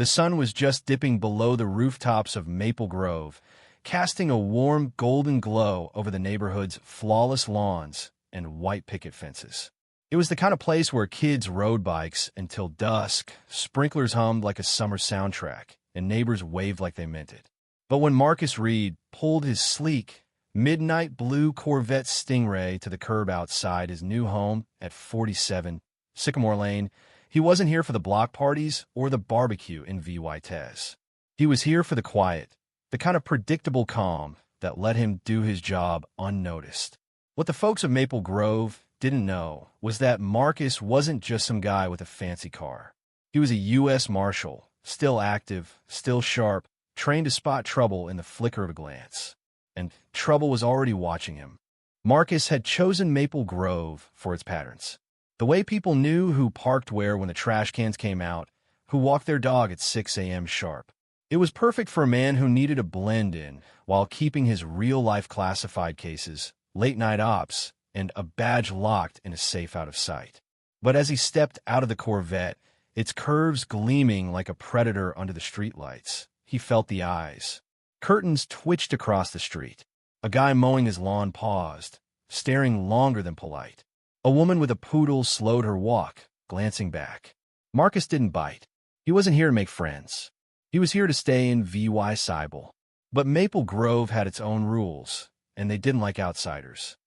The sun was just dipping below the rooftops of Maple Grove, casting a warm golden glow over the neighborhood's flawless lawns and white picket fences. It was the kind of place where kids rode bikes until dusk, sprinklers hummed like a summer soundtrack, and neighbors waved like they meant it. But when Marcus Reed pulled his sleek, midnight blue Corvette Stingray to the curb outside his new home at 47 Sycamore Lane, he wasn't here for the block parties or the barbecue in VY. He was here for the quiet, the kind of predictable calm that let him do his job unnoticed. What the folks of Maple Grove didn't know was that Marcus wasn't just some guy with a fancy car. He was a U.S. Marshal, still active, still sharp, trained to spot trouble in the flicker of a glance. And trouble was already watching him. Marcus had chosen Maple Grove for its patterns. The way people knew who parked where when the trash cans came out, who walked their dog at 6 a.m. sharp. It was perfect for a man who needed to blend in while keeping his real-life classified cases, late-night ops, and a badge locked in a safe out of sight. But as he stepped out of the Corvette, its curves gleaming like a predator under the streetlights, he felt the eyes. Curtains twitched across the street. A guy mowing his lawn paused, staring longer than polite. A woman with a poodle slowed her walk, glancing back. Marcus didn't bite. He wasn't here to make friends. He was here to stay in VY Cybele. But Maple Grove had its own rules, and they didn't like outsiders.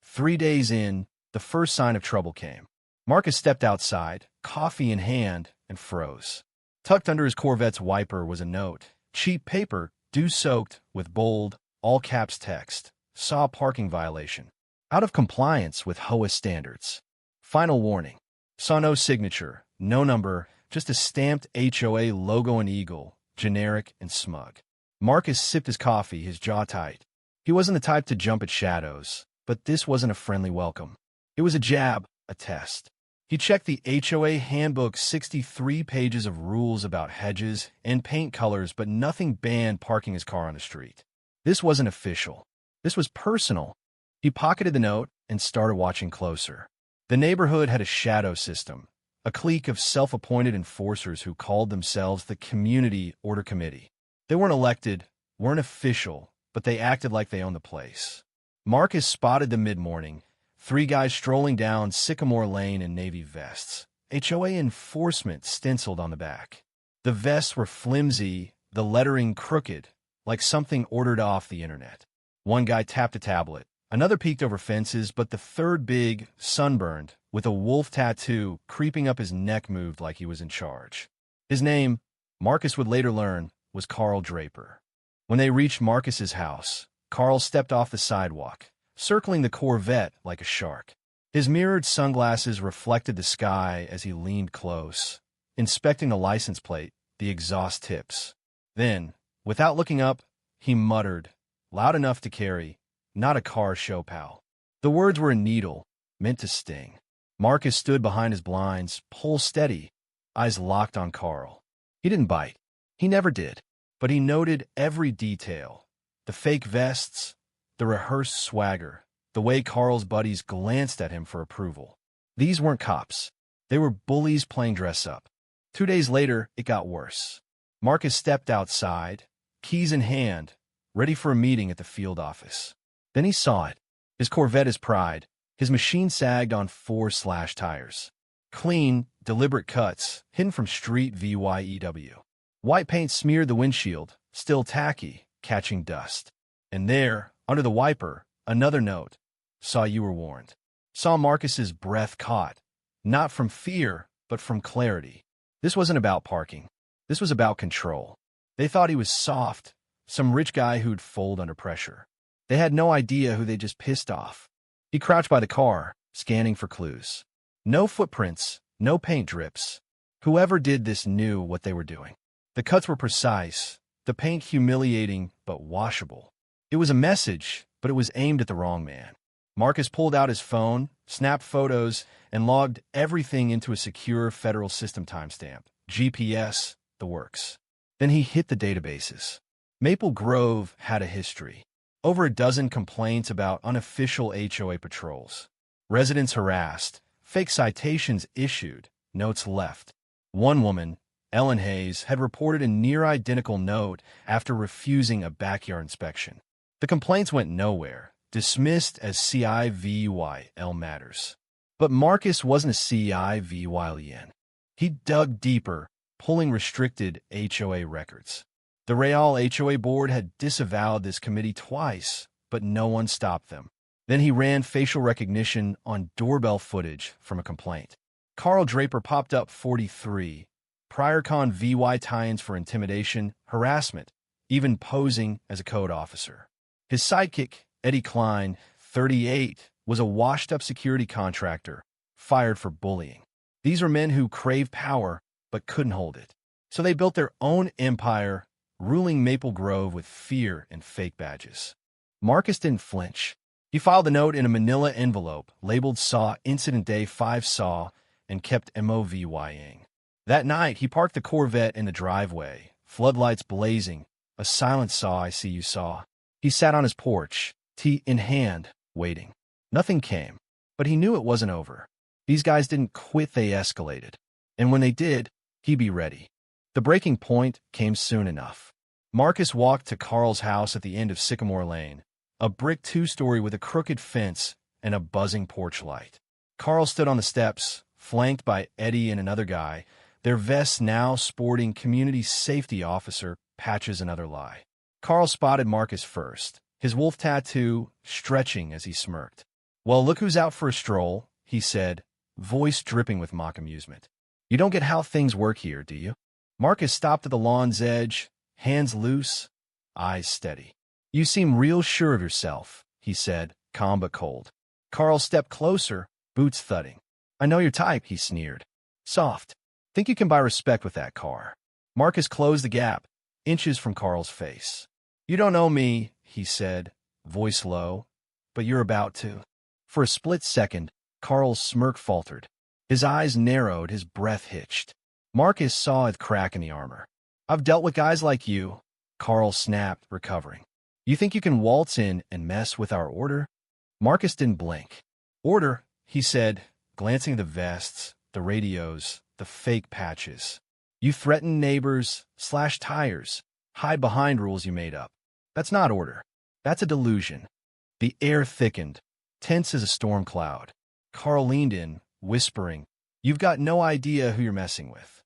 3 days in, the first sign of trouble came. Marcus stepped outside, coffee in hand, and froze. Tucked under his Corvette's wiper was a note, cheap paper, dew-soaked, with bold, all-caps text. Saw parking violation. Out of compliance with HOA standards. Final warning. Saw no signature, no number, just a stamped HOA logo and eagle, generic and smug. Marcus sipped his coffee, his jaw tight. He wasn't the type to jump at shadows, but this wasn't a friendly welcome. It was a jab, a test. He checked the HOA handbook, 63 pages of rules about hedges and paint colors, but nothing banned parking his car on the street. This wasn't official. This was personal. He pocketed the note and started watching closer. The neighborhood had a shadow system, a clique of self-appointed enforcers who called themselves the Community Order Committee. They weren't elected, weren't official, but they acted like they owned the place. Marcus spotted them mid-morning, 3 guys strolling down Sycamore Lane in navy vests, HOA enforcement stenciled on the back. The vests were flimsy, the lettering crooked, like something ordered off the internet. One guy tapped a tablet. Another peeked over fences, but the third, big, sunburned, with a wolf tattoo creeping up his neck, moved like he was in charge. His name, Marcus would later learn, was Carl Draper. When they reached Marcus's house, Carl stepped off the sidewalk, circling the Corvette like a shark. His mirrored sunglasses reflected the sky as he leaned close, inspecting the license plate, the exhaust tips. Then, without looking up, he muttered, loud enough to carry, "Not a car show, pal." The words were a needle, meant to sting. Marcus stood behind his blinds, pulse steady, eyes locked on Carl. He didn't bite. He never did. But he noted every detail. The fake vests, the rehearsed swagger, the way Carl's buddies glanced at him for approval. These weren't cops. They were bullies playing dress-up. 2 days later, it got worse. Marcus stepped outside, keys in hand, ready for a meeting at the field office. Then he saw it. His Corvette, his pride. His machine sagged on 4 slashed tires. Clean, deliberate cuts, hidden from street VYEW. White paint smeared the windshield, still tacky, catching dust. And there, under the wiper, another note. Saw you were warned. Saw Marcus's breath caught. Not from fear, but from clarity. This wasn't about parking. This was about control. They thought he was soft, some rich guy who'd fold under pressure. They had no idea who they just pissed off. He crouched by the car, scanning for clues. No footprints, no paint drips. Whoever did this knew what they were doing. The cuts were precise, the paint humiliating but washable. It was a message, but it was aimed at the wrong man. Marcus pulled out his phone, snapped photos, and logged everything into a secure federal system timestamp. GPS, the works. Then he hit the databases. Maple Grove had a history. Over a dozen complaints about unofficial HOA patrols. Residents harassed, fake citations issued, notes left. One woman, Ellen Hayes, had reported a near-identical note after refusing a backyard inspection. The complaints went nowhere, dismissed as CIVYL matters. But Marcus wasn't a CIVYLen. He dug deeper, pulling restricted HOA records. The Real HOA board had disavowed this committee twice, but no one stopped them. Then he ran facial recognition on doorbell footage from a complaint. Carl Draper popped up 43, prior con VY tie-ins for intimidation, harassment, even posing as a code officer. His sidekick, Eddie Klein, 38, was a washed-up security contractor, fired for bullying. These were men who craved power but couldn't hold it. So they built their own empire, ruling Maple Grove with fear and fake badges. Marcus didn't flinch. He filed the note in a manila envelope, labeled SAW Incident Day 5 SAW, and kept MOVYing. That night, he parked the Corvette in the driveway, floodlights blazing, a silent SAW I see you saw. He sat on his porch, tea in hand, waiting. Nothing came, but he knew it wasn't over. These guys didn't quit, they escalated. And when they did, he'd be ready. The breaking point came soon enough. Marcus walked to Carl's house at the end of Sycamore Lane, a brick two-story with a crooked fence and a buzzing porch light. Carl stood on the steps, flanked by Eddie and another guy, their vests now sporting community safety officer patches and other lie. Carl spotted Marcus first, his wolf tattoo stretching as he smirked. "Well, look who's out for a stroll," he said, voice dripping with mock amusement. "You don't get how things work here, do you?" Marcus stopped at the lawn's edge, hands loose, eyes steady. "You seem real sure of yourself," he said, calm but cold. Carl stepped closer, boots thudding. "I know your type," he sneered. "Soft. Think you can buy respect with that car." Marcus closed the gap, inches from Carl's face. "You don't know me," he said, voice low, "but you're about to." For a split second, Carl's smirk faltered. His eyes narrowed, his breath hitched. Marcus saw a crack in the armor. "I've dealt with guys like you," Carl snapped, recovering. "You think you can waltz in and mess with our order?" Marcus didn't blink. "Order," he said, glancing at the vests, the radios, the fake patches. "You threaten neighbors, slash tires, hide behind rules you made up. That's not order. That's a delusion." The air thickened, tense as a storm cloud. Carl leaned in, whispering, "You've got no idea who you're messing with."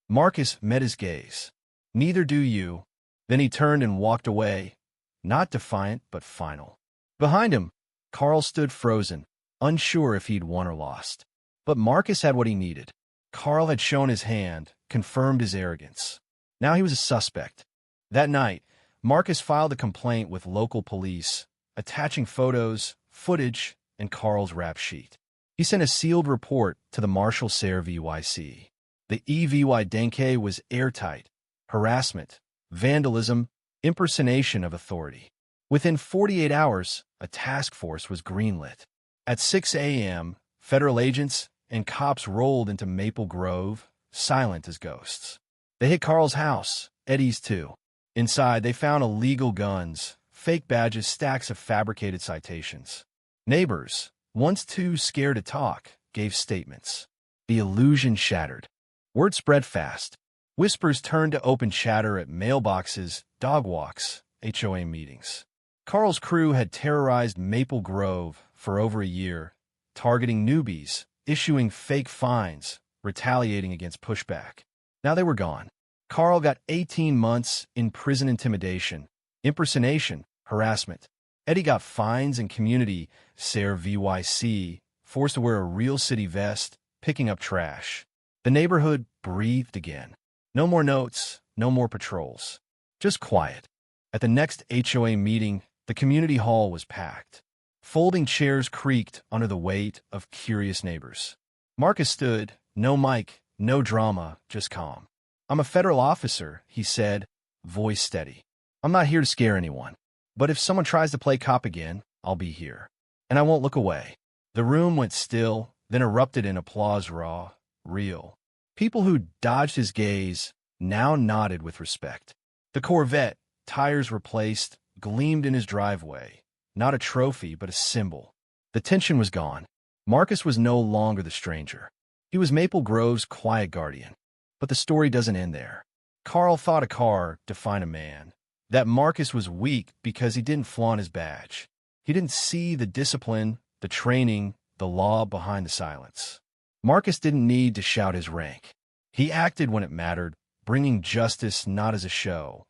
Marcus met his gaze. "Neither do you." Then he turned and walked away, not defiant but final. Behind him, Carl stood frozen, unsure if he'd won or lost. But Marcus had what he needed. Carl had shown his hand, confirmed his arrogance. Now he was a suspect. That night, Marcus filed a complaint with local police, attaching photos, footage, and Carl's rap sheet. He sent a sealed report to the Marshal VYC. The EVY Denke was airtight: harassment, vandalism, impersonation of authority. Within 48 hours, a task force was greenlit. At 6 a.m., federal agents and cops rolled into Maple Grove, silent as ghosts. They hit Carl's house, Eddie's too. Inside, they found illegal guns, fake badges, stacks of fabricated citations. Neighbors, once too scared to talk, gave statements. The illusion shattered. Word spread fast. Whispers turned to open chatter at mailboxes, dog walks, HOA meetings. Carl's crew had terrorized Maple Grove for over a year, targeting newbies, issuing fake fines, retaliating against pushback. Now they were gone. Carl got 18 months in prison intimidation, impersonation, harassment. Eddie got fines and community VYC, forced to wear a real city vest, picking up trash. The neighborhood breathed again. No more notes, no more patrols. Just quiet. At the next HOA meeting, the community hall was packed. Folding chairs creaked under the weight of curious neighbors. Marcus stood, no mic, no drama, just calm. "I'm a federal officer," he said, voice steady. "I'm not here to scare anyone. But if someone tries to play cop again, I'll be here. And I won't look away." The room went still, then erupted in applause, raw, real. People who dodged his gaze now nodded with respect. The Corvette, tires replaced, gleamed in his driveway. Not a trophy, but a symbol. The tension was gone. Marcus was no longer the stranger. He was Maple Grove's quiet guardian. But the story doesn't end there. Carl thought a car defined a man. That Marcus was weak because he didn't flaunt his badge. He didn't see the discipline, the training, the law behind the silence. Marcus didn't need to shout his rank. He acted when it mattered, bringing justice not as a show,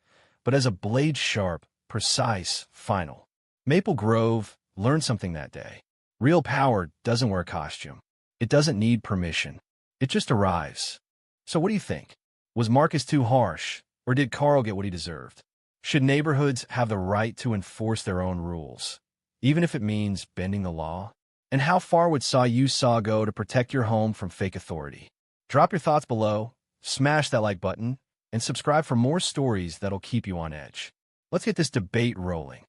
but as a blade-sharp, precise, final. Maple Grove learned something that day. Real power doesn't wear a costume. It doesn't need permission. It just arrives. So what do you think? Was Marcus too harsh, or did Carl get what he deserved? Should neighborhoods have the right to enforce their own rules, even if it means bending the law? And how far would you go to protect your home from fake authority? Drop your thoughts below, smash that like button, and subscribe for more stories that'll keep you on edge. Let's get this debate rolling.